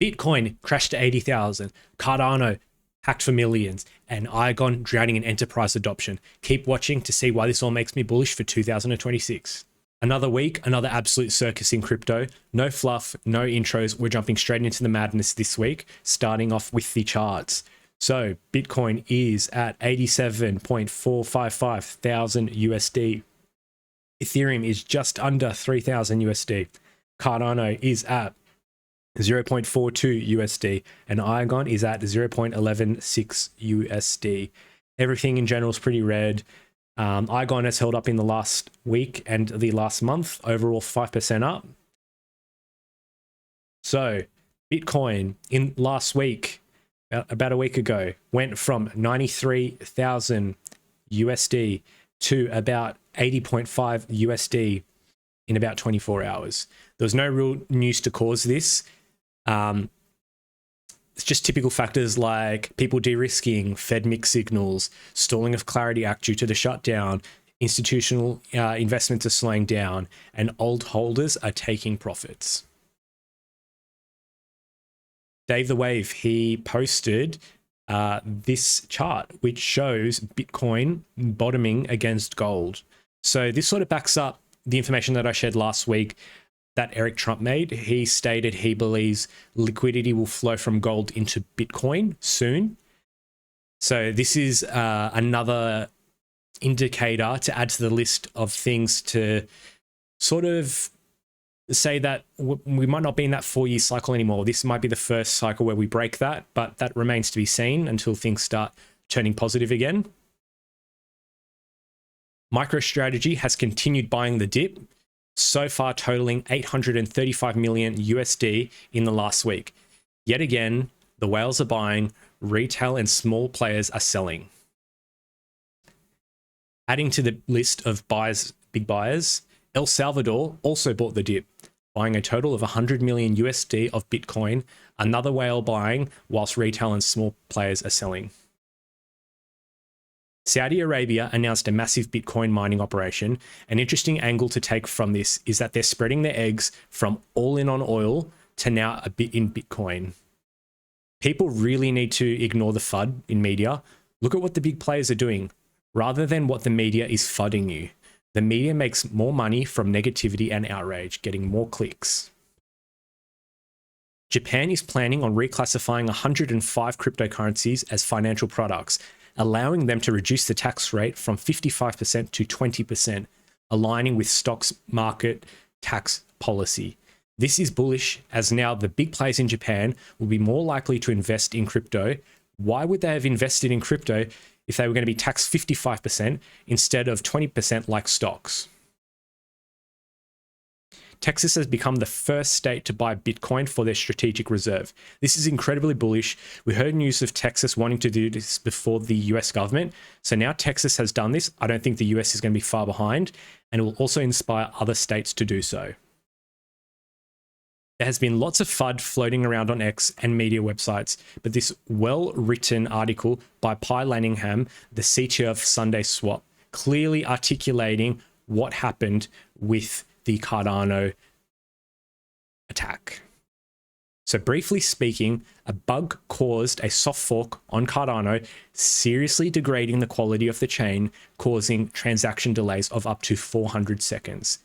Bitcoin crashed to 80,000. Cardano hacked for millions. And Iagon drowning in enterprise adoption. Keep watching to see why this all makes me bullish for 2026. Another week, another absolute circus in crypto. No fluff, no intros. We're jumping straight into the madness this week, starting off with the charts. So Bitcoin is at 87.455 thousand USD. Ethereum is just under 3,000 USD. Cardano is at 0.42 USD and Iagon is at 0.116 USD. Everything in general is pretty red. Iagon has held up in the last week and the last month, overall 5% up. So Bitcoin in last week, about a week ago, went from 93,000 USD to about 80.5 USD in about 24 hours. There was no real news to cause this. It's just typical factors like people de-risking, Fed mixed signals, stalling of Clarity Act due to the shutdown, institutional investments are slowing down, and old holders are taking profits. Dave the Wave, he posted this chart, which shows Bitcoin bottoming against gold. So this sort of backs up the information that I shared last week that Eric Trump made. He stated he believes liquidity will flow from gold into Bitcoin soon. So this is another indicator to add to the list of things to sort of say that we might not be in that 4-year cycle anymore. This might be the first cycle where we break that, but that remains to be seen until things start turning positive again. MicroStrategy has continued buying the dip, so far totaling 835 million USD in the last week. Yet again, the whales are buying, retail and small players are selling. Adding to the list of buyers, big buyers, El Salvador also bought the dip, buying a total of 100 million USD of Bitcoin, another whale buying, whilst retail and small players are selling. Saudi Arabia announced a massive Bitcoin mining operation. An interesting angle to take from this is that they're spreading their eggs from all in on oil to now a bit in Bitcoin. People really need to ignore the FUD in media. Look at what the big players are doing, rather than what the media is fudding you. The media makes more money from negativity and outrage, getting more clicks. Japan is planning on reclassifying 105 cryptocurrencies as financial products, allowing them to reduce the tax rate from 55% to 20%, aligning with stocks market tax policy. This is bullish, as now the big players in Japan will be more likely to invest in crypto. Why would they have invested in crypto if they were going to be taxed 55% instead of 20% like stocks? Texas has become the first state to buy Bitcoin for their strategic reserve. This is incredibly bullish. We heard news of Texas wanting to do this before the US government. So now Texas has done this. I don't think the US is going to be far behind, and it will also inspire other states to do so. There has been lots of FUD floating around on X and media websites, but this well-written article by Pi Lanningham, the CTO of Sunday Swap, clearly articulating what happened with the Cardano attack. So briefly speaking, a bug caused a soft fork on Cardano, seriously degrading the quality of the chain, causing transaction delays of up to 400 seconds.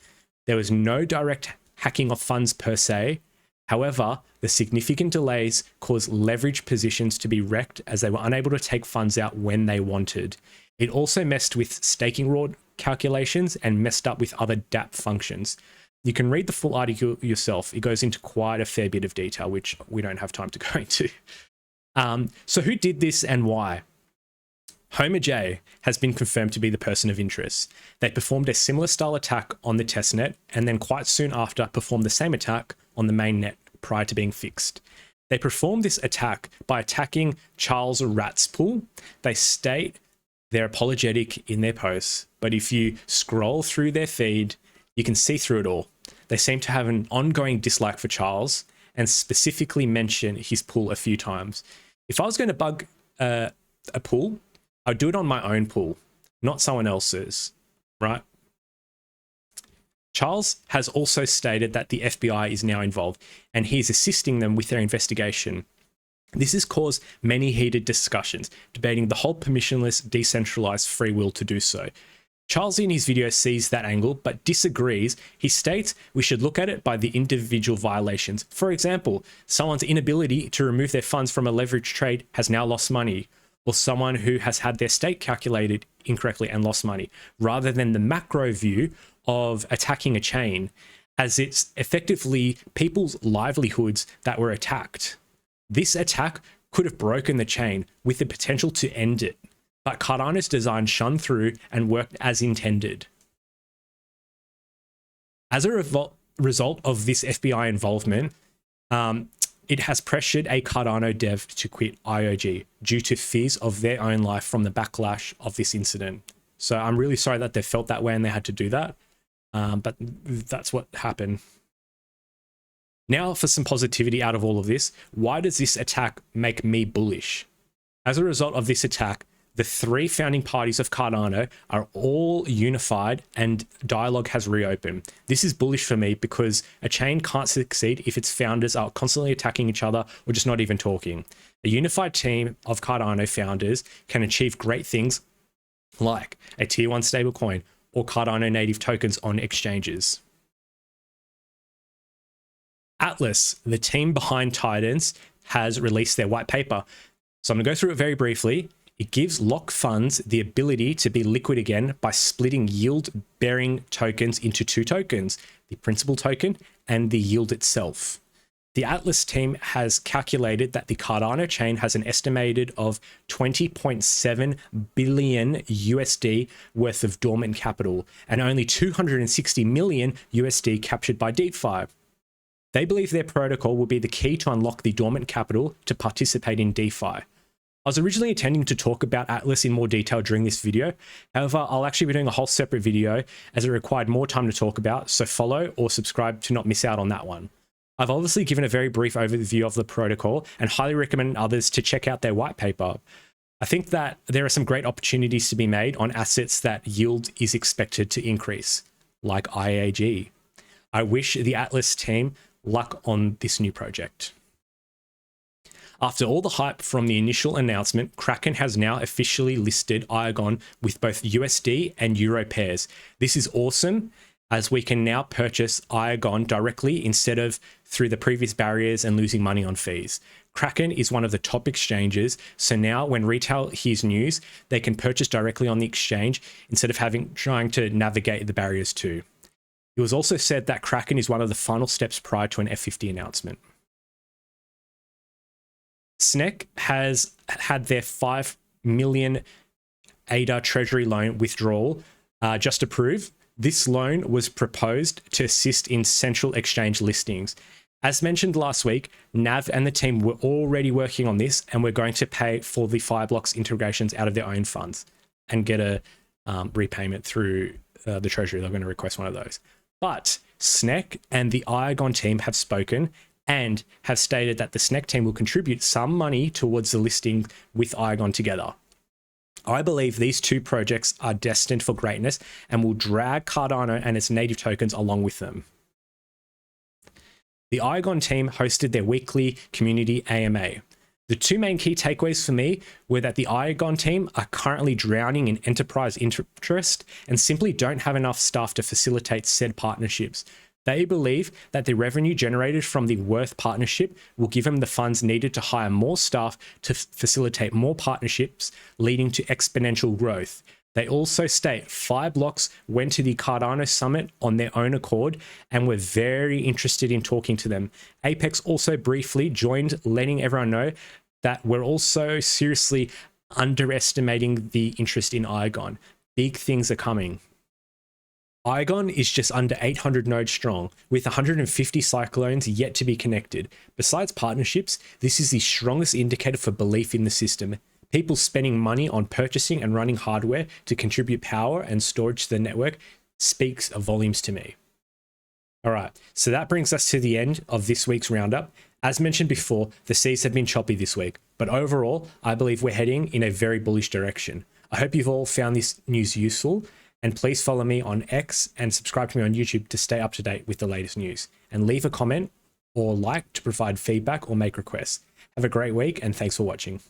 There was no direct hacking of funds per se. However, the significant delays caused leverage positions to be wrecked as they were unable to take funds out when they wanted. It also messed with staking reward calculations and messed up with other dApp functions. You can read the full article yourself. It goes into quite a fair bit of detail, which we don't have time to go into. So who did this and why? Homer J has been confirmed to be the person of interest. They performed a similar style attack on the testnet and then quite soon after performed the same attack on the mainnet prior to being fixed. They performed this attack by attacking Charles Rat's pool. They state they're apologetic in their posts, but if you scroll through their feed, you can see through it all. They seem to have an ongoing dislike for Charles and specifically mention his pool a few times. If I was going to bug a pool, I'd do it on my own pool, not someone else's, right? Charles has also stated that the FBI is now involved and he is assisting them with their investigation. This has caused many heated discussions, debating the whole permissionless, decentralized free will to do so. Charles in his video sees that angle but disagrees. He states we should look at it by the individual violations. For example, someone's inability to remove their funds from a leveraged trade has now lost money, or someone who has had their stake calculated incorrectly and lost money, rather than the macro view of attacking a chain, as it's effectively people's livelihoods that were attacked. This attack could have broken the chain with the potential to end it, but Cardano's design shone through and worked as intended. As a result of this FBI involvement, it has pressured a Cardano dev to quit IOG due to fears of their own life from the backlash of this incident. So I'm really sorry that they felt that way and they had to do that. But that's what happened. Now for some positivity out of all of this. Why does this attack make me bullish? As a result of this attack, the three founding parties of Cardano are all unified and dialogue has reopened. This is bullish for me because a chain can't succeed if its founders are constantly attacking each other or just not even talking. A unified team of Cardano founders can achieve great things like a tier 1 stablecoin or Cardano native tokens on exchanges. Atlas, the team behind Titans, has released their white paper. So I'm going to go through it very briefly. It gives locked funds the ability to be liquid again by splitting yield-bearing tokens into two tokens, the principal token and the yield itself. The Atlas team has calculated that the Cardano chain has an estimated of 20.7 billion USD worth of dormant capital and only 260 million USD captured by DeFi. They believe their protocol will be the key to unlock the dormant capital to participate in DeFi. I was originally intending to talk about Atlas in more detail during this video. However, I'll actually be doing a whole separate video as it required more time to talk about, so follow or subscribe to not miss out on that one. I've obviously given a very brief overview of the protocol and highly recommend others to check out their white paper. I think that there are some great opportunities to be made on assets that yield is expected to increase, like IAG. I wish the Atlas team luck on this new project. After all the hype from the initial announcement, Kraken has now officially listed Iagon with both USD and Euro pairs. This is awesome, as we can now purchase Iagon directly instead of through the previous barriers and losing money on fees. Kraken is one of the top exchanges, so now when retail hears news, they can purchase directly on the exchange instead of trying to navigate the barriers too. It was also said that Kraken is one of the final steps prior to an F50 announcement. SNEC has had their 5 million ADA Treasury loan withdrawal just approved. This loan was proposed to assist in central exchange listings. As mentioned last week, Nav and the team were already working on this and we're going to pay for the Fireblocks integrations out of their own funds and get a repayment through the Treasury. They're going to request one of those. But SNEC and the Iagon team have spoken and have stated that the SNEC team will contribute some money towards the listing with Iagon together. I believe these two projects are destined for greatness and will drag Cardano and its native tokens along with them. The Iagon team hosted their weekly community AMA. The two main key takeaways for me were that the Iagon team are currently drowning in enterprise interest and simply don't have enough staff to facilitate said partnerships. They believe that the revenue generated from the Worth partnership will give them the funds needed to hire more staff to facilitate more partnerships, leading to exponential growth. They also state Fireblocks went to the Cardano Summit on their own accord and were very interested in talking to them. Apex also briefly joined, letting everyone know that we're also seriously underestimating the interest in Iagon. Big things are coming. Iagon is just under 800 nodes strong, with 150 cyclones yet to be connected. Besides partnerships, this is the strongest indicator for belief in the system. People spending money on purchasing and running hardware to contribute power and storage to the network speaks volumes to me. All right, so that brings us to the end of this week's roundup. As mentioned before, the seas have been choppy this week, but overall, I believe we're heading in a very bullish direction. I hope you've all found this news useful, And please follow me on X and subscribe to me on YouTube to stay up to date with the latest news. And leave a comment or like to provide feedback or make requests. Have a great week and thanks for watching.